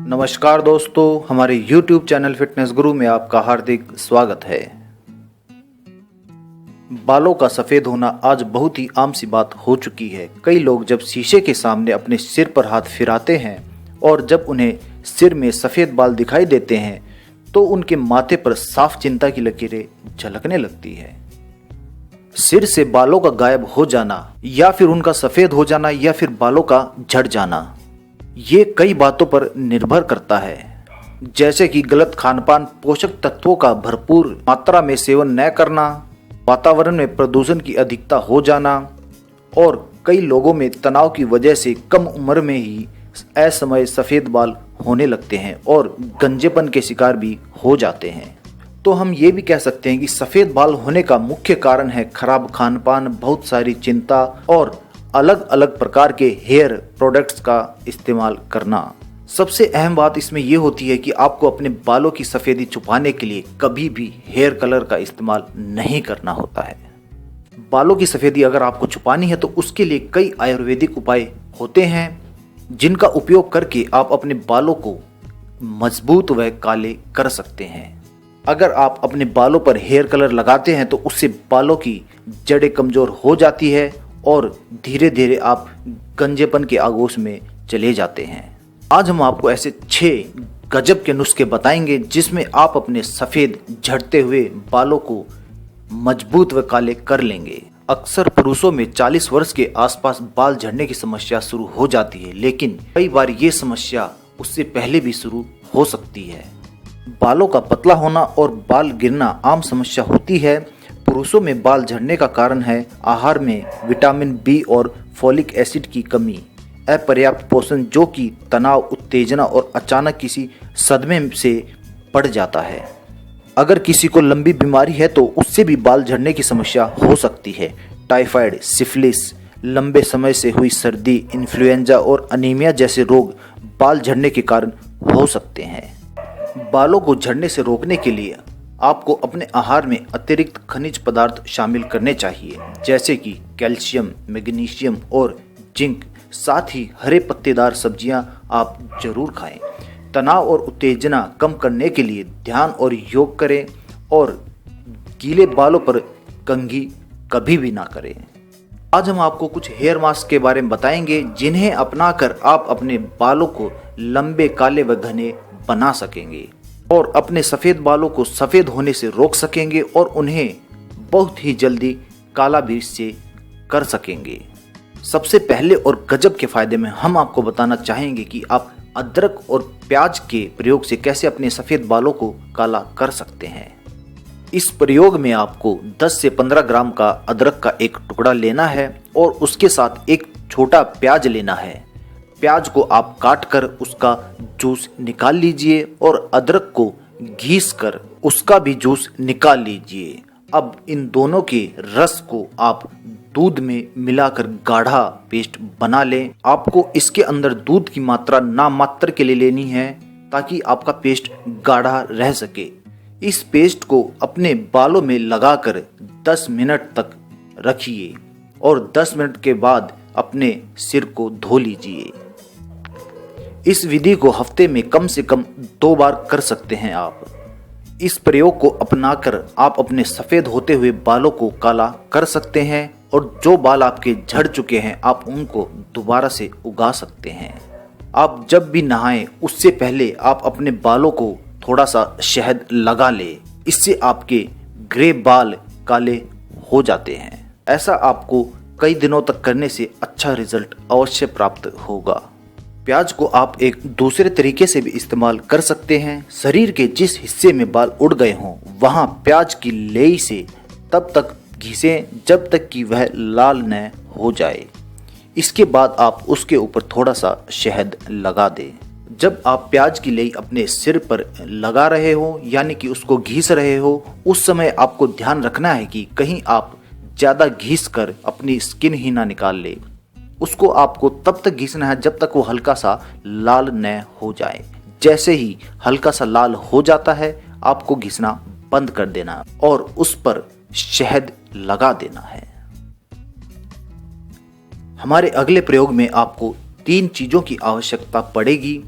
नमस्कार दोस्तों, हमारे YouTube चैनल फिटनेस गुरु में आपका हार्दिक स्वागत है। बालों का सफ़ेद होना आज बहुत ही आम सी बात हो चुकी है। कई लोग जब शीशे के सामने अपने सिर पर हाथ फिराते हैं और जब उन्हें सिर में सफ़ेद बाल दिखाई देते हैं तो उनके माथे पर साफ चिंता की लकीरें झलकने लगती है। सिर से बालों का गायब हो जाना या फिर उनका सफ़ेद हो जाना या फिर बालों का झड़ जाना, ये कई बातों पर निर्भर करता है, जैसे कि गलत खानपान, पोषक तत्वों का भरपूर मात्रा में सेवन न करना, वातावरण में प्रदूषण की अधिकता हो जाना और कई लोगों में तनाव की वजह से कम उम्र में ही असमय सफ़ेद बाल होने लगते हैं और गंजेपन के शिकार भी हो जाते हैं। तो हम ये भी कह सकते हैं कि सफ़ेद बाल होने का मुख्य कारण है खराब खानपान, बहुत सारी चिंता और अलग अलग प्रकार के हेयर प्रोडक्ट्स का इस्तेमाल करना। सबसे अहम बात इसमें यह होती है कि आपको अपने बालों की सफ़ेदी छुपाने के लिए कभी भी हेयर कलर का इस्तेमाल नहीं करना होता है। बालों की सफ़ेदी अगर आपको छुपानी है तो उसके लिए कई आयुर्वेदिक उपाय होते हैं जिनका उपयोग करके आप अपने बालों को मजबूत व काले कर सकते हैं। अगर आप अपने बालों पर हेयर कलर लगाते हैं तो उससे बालों की जड़ें कमज़ोर हो जाती है और धीरे धीरे आप गंजेपन के आगोश में चले जाते हैं। आज हम आपको ऐसे 6 गजब के नुस्खे बताएंगे जिसमें आप अपने सफ़ेद झड़ते हुए बालों को मजबूत व काले कर लेंगे। अक्सर पुरुषों में 40 वर्ष के आसपास बाल झड़ने की समस्या शुरू हो जाती है, लेकिन कई बार ये समस्या उससे पहले भी शुरू हो सकती है। बालों का पतला होना और बाल गिरना आम समस्या होती है। पुरुषों में बाल झड़ने का कारण है आहार में विटामिन बी और फोलिक एसिड की कमी, अपर्याप्त पोषण जो कि तनाव, उत्तेजना और अचानक किसी सदमे से बढ़ जाता है। अगर किसी को लंबी बीमारी है तो उससे भी बाल झड़ने की समस्या हो सकती है। टाइफाइड, सिफिलिस, लंबे समय से हुई सर्दी, इन्फ्लुएंजा और अनीमिया जैसे रोग बाल झड़ने के कारण हो सकते हैं। बालों को झड़ने से रोकने के लिए आपको अपने आहार में अतिरिक्त खनिज पदार्थ शामिल करने चाहिए, जैसे कि कैल्शियम, मैग्नीशियम और जिंक। साथ ही हरे पत्तेदार सब्जियां आप जरूर खाएं। तनाव और उत्तेजना कम करने के लिए ध्यान और योग करें और गीले बालों पर कंघी कभी भी ना करें। आज हम आपको कुछ हेयर मास्क के बारे में बताएंगे जिन्हें अपनाकर आप अपने बालों को लंबे, काले व घने बना सकेंगे और अपने सफ़ेद बालों को सफ़ेद होने से रोक सकेंगे और उन्हें बहुत ही जल्दी काला भी से कर सकेंगे। सबसे पहले और गजब के फायदे में हम आपको बताना चाहेंगे कि आप अदरक और प्याज के प्रयोग से कैसे अपने सफ़ेद बालों को काला कर सकते हैं। इस प्रयोग में आपको 10 से 15 ग्राम का अदरक का एक टुकड़ा लेना है और उसके साथ एक छोटा प्याज लेना है। प्याज को आप काट कर उसका जूस निकाल लीजिए और अदरक को घीस कर उसका भी जूस निकाल लीजिए। अब इन दोनों के रस को आप दूध में मिलाकर गाढ़ा पेस्ट बना लें। आपको इसके अंदर दूध की मात्रा नामात्र के लिए लेनी है ताकि आपका पेस्ट गाढ़ा रह सके। इस पेस्ट को अपने बालों में लगाकर 10 मिनट तक रखिए और 10 मिनट के बाद अपने सिर को धो लीजिए। इस विधि को हफ्ते में कम से कम 2 बार कर सकते हैं आप। इस प्रयोग को अपनाकर आप अपने सफ़ेद होते हुए बालों को काला कर सकते हैं और जो बाल आपके झड़ चुके हैं आप उनको दोबारा से उगा सकते हैं। आप जब भी नहाएं उससे पहले आप अपने बालों को थोड़ा सा शहद लगा लें, इससे आपके ग्रे बाल काले हो जाते हैं। ऐसा आपको कई दिनों तक करने से अच्छा रिजल्ट अवश्य प्राप्त होगा। प्याज को आप एक दूसरे तरीके से भी इस्तेमाल कर सकते हैं। शरीर के जिस हिस्से में बाल उड़ गए हों वहां प्याज की लेई से तब तक घिसें जब तक कि वह लाल न हो जाए। इसके बाद आप उसके ऊपर थोड़ा सा शहद लगा दें। जब आप प्याज की लेई अपने सिर पर लगा रहे हो यानी कि उसको घिस रहे हो, उस समय आपको ध्यान रखना है कि कहीं आप ज़्यादा घिस कर अपनी स्किन ही ना निकाल ले। उसको आपको तब तक घिसना है जब तक वो हल्का सा लाल न हो जाए। जैसे ही हल्का सा लाल हो जाता है आपको घिसना बंद कर देना और उस पर शहद लगा देना है। हमारे अगले प्रयोग में आपको 3 चीज़ों की आवश्यकता पड़ेगी।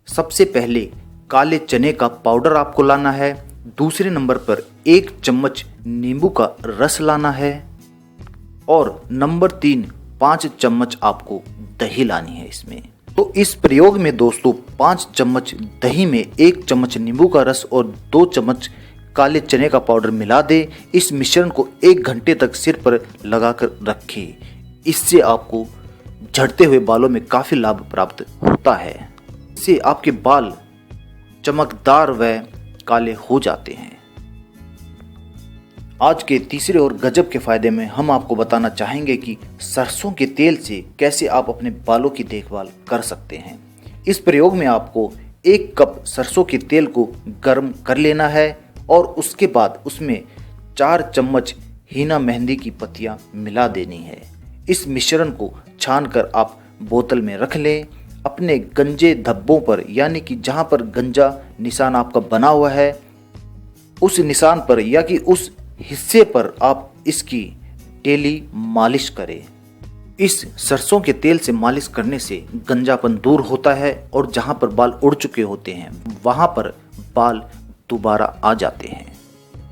सबसे पहले काले चने का पाउडर आपको लाना है। दूसरे नंबर पर 1 चम्मच नींबू का रस लाना है। और नंबर 3 5 चम्मच आपको दही लानी है इसमें। तो इस प्रयोग में दोस्तों 5 चम्मच दही में 1 चम्मच नींबू का रस और 2 चम्मच काले चने का पाउडर मिला दे। इस मिश्रण को 1 घंटे तक सिर पर लगाकर रखें। इससे आपको झड़ते हुए बालों में काफी लाभ प्राप्त होता है। इससे आपके बाल चमकदार व काले हो जाते हैं। आज के तीसरे और गजब के फायदे में हम आपको बताना चाहेंगे कि सरसों के तेल से कैसे आप अपने बालों की देखभाल कर सकते हैं। इस प्रयोग में आपको 1 कप सरसों के तेल को गर्म कर लेना है और उसके बाद उसमें 4 चम्मच हीना मेहंदी की पत्तियां मिला देनी है। इस मिश्रण को छानकर आप बोतल में रख लें। अपने गंजे धब्बों पर, यानी कि जहां पर गंजा निशान आपका बना हुआ है, उस निशान पर या कि उस हिस्से पर आप इसकी डेली मालिश करें। इस सरसों के तेल से मालिश करने से गंजापन दूर होता है और जहां पर बाल उड़ चुके होते हैं वहां पर बाल दोबारा आ जाते हैं।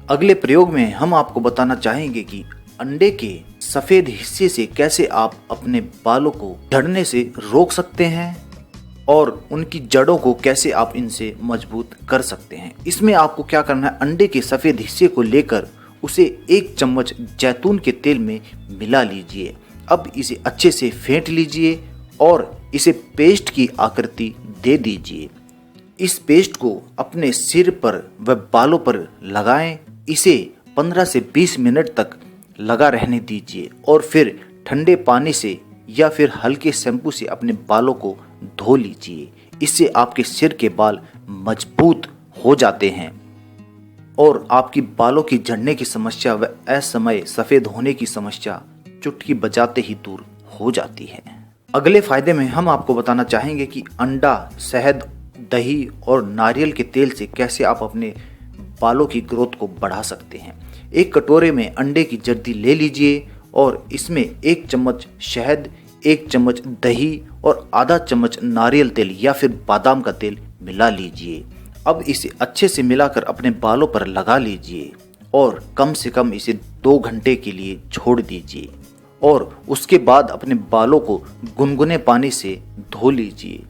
अगले प्रयोग में हम आपको बताना चाहेंगे कि अंडे के सफेद हिस्से से कैसे आप अपने बालों को झड़ने से रोक सकते हैं और उनकी जड़ों को कैसे आप इनसे मजबूत कर सकते हैं। इसमें आपको क्या करना है, अंडे के सफेद हिस्से को लेकर उसे 1 चम्मच जैतून के तेल में मिला लीजिए। अब इसे अच्छे से फेंट लीजिए और इसे पेस्ट की आकृति दे दीजिए। इस पेस्ट को अपने सिर पर व बालों पर लगाएं। इसे 15 से 20 मिनट तक लगा रहने दीजिए और फिर ठंडे पानी से या फिर हल्के शैम्पू से अपने बालों को धो लीजिए। इससे आपके सिर के बाल मजबूत हो जाते हैं और आपकी बालों की झड़ने की समस्या व असमय सफेद होने की समस्या चुटकी बजाते ही दूर हो जाती है। अगले फायदे में हम आपको बताना चाहेंगे कि अंडा, शहद, दही और नारियल के तेल से कैसे आप अपने बालों की ग्रोथ को बढ़ा सकते हैं। 1 कटोरे में अंडे की जर्दी ले लीजिए और इसमें 1 चम्मच शहद, 1 चम्मच दही और आधा चम्मच नारियल तेल या फिर बादाम का तेल मिला लीजिए। अब इसे अच्छे से मिलाकर अपने बालों पर लगा लीजिए और कम से कम इसे 2 घंटे के लिए छोड़ दीजिए और उसके बाद अपने बालों को गुनगुने पानी से धो लीजिए।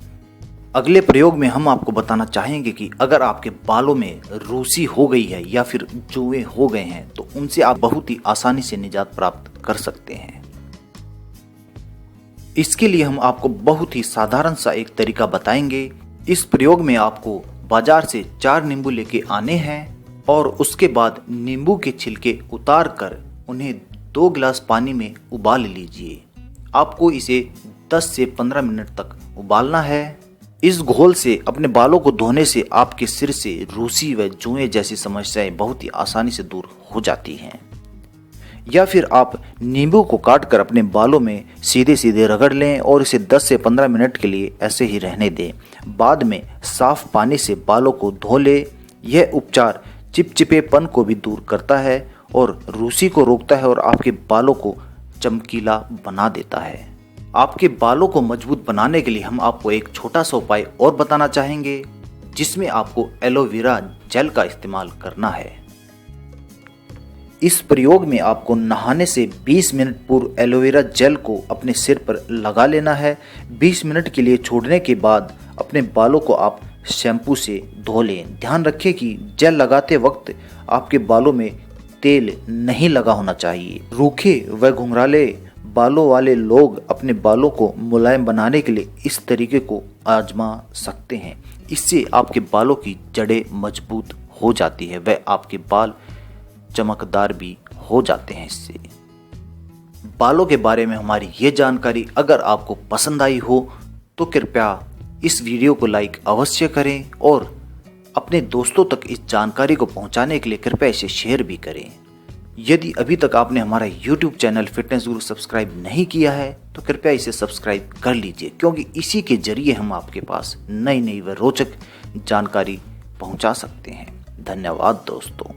अगले प्रयोग में हम आपको बताना चाहेंगे कि अगर आपके बालों में रूसी हो गई है या फिर जुएं हो गए हैं तो उनसे आप बहुत ही आसानी से निजात प्राप्त कर सकते हैं। इसके लिए हम आपको बहुत ही साधारण सा एक तरीका बताएंगे। इस प्रयोग में आपको बाजार से 4 नींबू लेके आने हैं और उसके बाद नींबू के छिलके उतार कर उन्हें 2 गिलास पानी में उबाल लीजिए। आपको इसे 10 से 15 मिनट तक उबालना है। इस घोल से अपने बालों को धोने से आपके सिर से रूसी व जुएं जैसी समस्याएं बहुत ही आसानी से दूर हो जाती हैं। या फिर आप नींबू को काट कर अपने बालों में सीधे सीधे रगड़ लें और इसे 10 से 15 मिनट के लिए ऐसे ही रहने दें। बाद में साफ पानी से बालों को धो लें। यह उपचार चिपचिपेपन को भी दूर करता है और रूसी को रोकता है और आपके बालों को चमकीला बना देता है। आपके बालों को मजबूत बनाने के लिए हम आपको एक छोटा सा उपाय और बताना चाहेंगे, जिसमें आपको एलोवेरा जेल का इस्तेमाल करना है। इस प्रयोग में आपको नहाने से 20 मिनट पूर्व एलोवेरा जेल को अपने सिर पर लगा लेना है। 20 मिनट के लिए छोड़ने के बाद अपने बालों को आप शैम्पू से धो लें। ध्यान रखें कि जेल लगाते वक्त आपके बालों में तेल नहीं लगा होना चाहिए। रूखे व घुंघराले बालों वाले लोग अपने बालों को मुलायम बनाने के लिए इस तरीके को आजमा सकते हैं। इससे आपके बालों की जड़ें मजबूत हो जाती है व आपके बाल चमकदार भी हो जाते हैं। इससे बालों के बारे में हमारी ये जानकारी अगर आपको पसंद आई हो तो कृपया इस वीडियो को लाइक अवश्य करें और अपने दोस्तों तक इस जानकारी को पहुंचाने के लिए कृपया इसे शेयर भी करें। यदि अभी तक आपने हमारा YouTube चैनल फिटनेस गुरु सब्सक्राइब नहीं किया है तो कृपया इसे सब्सक्राइब कर लीजिए, क्योंकि इसी के जरिए हम आपके पास नई नई व रोचक जानकारी पहुंचा सकते हैं। धन्यवाद दोस्तों।